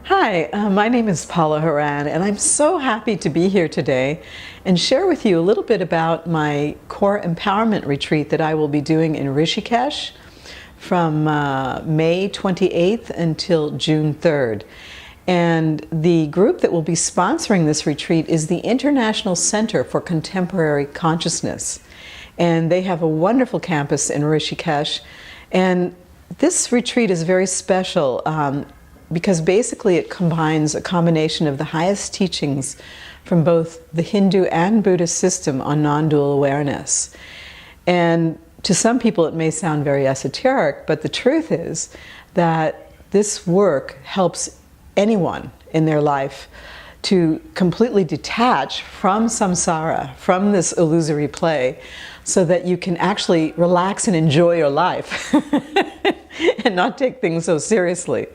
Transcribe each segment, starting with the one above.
Hi, my name is Paula Horan, and I'm so happy to be here today and share with you a little bit about my core empowerment retreat that I will be doing in Rishikesh from May 28th until June 3rd. And the group that will be sponsoring this retreat is the International Center for Contemporary Consciousness. And they have a wonderful campus in Rishikesh. And this retreat is very special because basically it combines a combination of the highest teachings from both the Hindu and Buddhist system on non-dual awareness. And to some people it may sound very esoteric, but the truth is that this work helps anyone in their life to completely detach from samsara, from this illusory play, so that you can actually relax and enjoy your life and not take things so seriously.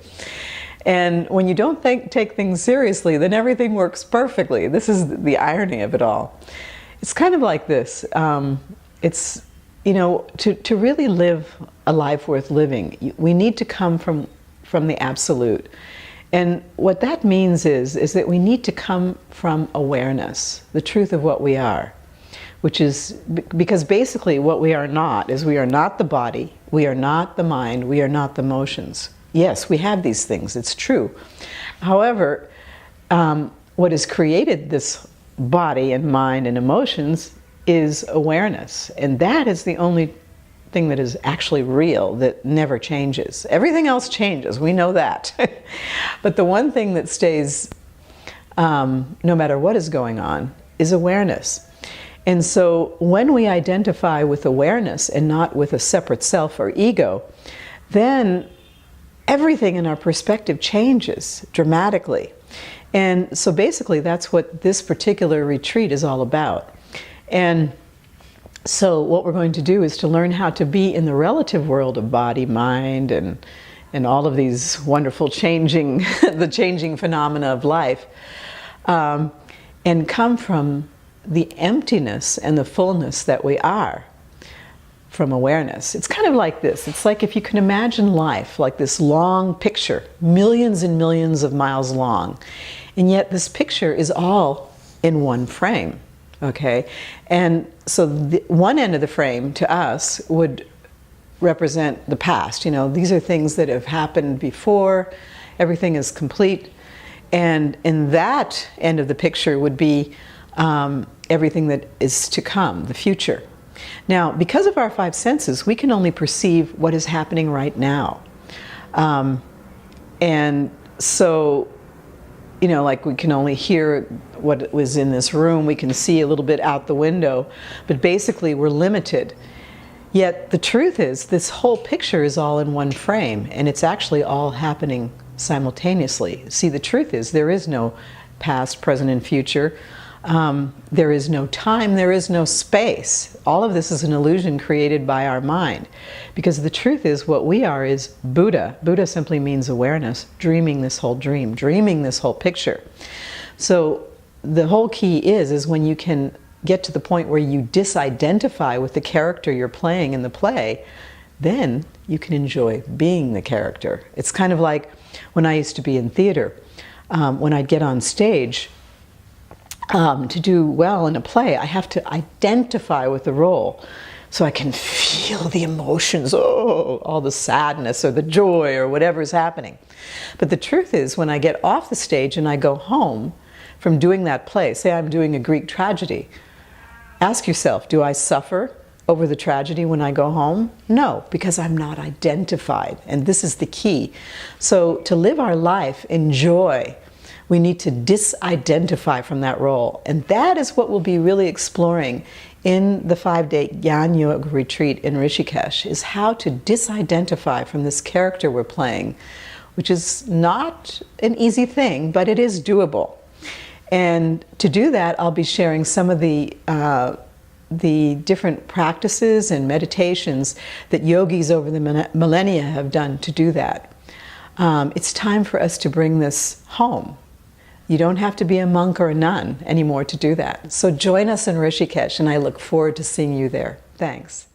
And when you don't take things seriously, then everything works perfectly. This is the irony of it all. It's kind of like this. It's, you know, to really live a life worth living, we need to come from the absolute. And what that means is that we need to come from awareness, the truth of what we are, which is, because basically what we are not is we are not the body, we are not the mind, we are not the emotions. Yes, we have these things, it's true. However, what has created this body and mind and emotions is awareness. And that is the only thing that is actually real, that never changes. Everything else changes, we know that. But the one thing that stays, no matter what is going on, is awareness. And so when we identify with awareness and not with a separate self or ego, then everything in our perspective changes dramatically. And so basically that's what this particular retreat is all about. And so what we're going to do is to learn how to be in the relative world of body, mind, and all of these wonderful changing, the changing phenomena of life, and come from the emptiness and the fullness that we are, from awareness. It's kind of like this. It's like if you can imagine life like this long picture, millions and millions of miles long, and yet this picture is all in one frame, okay? And so the one end of the frame to us would represent the past. You know, these are things that have happened before, everything is complete, and in that end of the picture would be everything that is to come, the future. Now, because of our five senses, we can only perceive what is happening right now. And so, you know, like we can only hear what was in this room, we can see a little bit out the window, but basically we're limited. Yet the truth is, this whole picture is all in one frame, and it's actually all happening simultaneously. See, the truth is, there is no past, present, and future. There is no time, there is no space. All of this is an illusion created by our mind. Because the truth is, what we are is Buddha. Buddha simply means awareness, dreaming this whole dream, dreaming this whole picture. So the whole key is when you can get to the point where you disidentify with the character you're playing in the play, then you can enjoy being the character. It's kind of like when I used to be in theater. When I'd get on stage, to do well in a play, I have to identify with the role so I can feel the emotions, oh, all the sadness or the joy or whatever is happening. But the truth is, when I get off the stage and I go home from doing that play, say I'm doing a Greek tragedy, ask yourself, do I suffer over the tragedy when I go home? No, because I'm not identified, and this is the key. So to live our life in joy, we need to disidentify from that role. And that is what we'll be really exploring in the 5-day Jnana Yoga retreat in Rishikesh, is how to disidentify from this character we're playing, which is not an easy thing, but it is doable. And to do that, I'll be sharing some of the different practices and meditations that yogis over the millennia have done to do that. It's time for us to bring this home. You don't have to be a monk or a nun anymore to do that. So join us in Rishikesh, and I look forward to seeing you there. Thanks.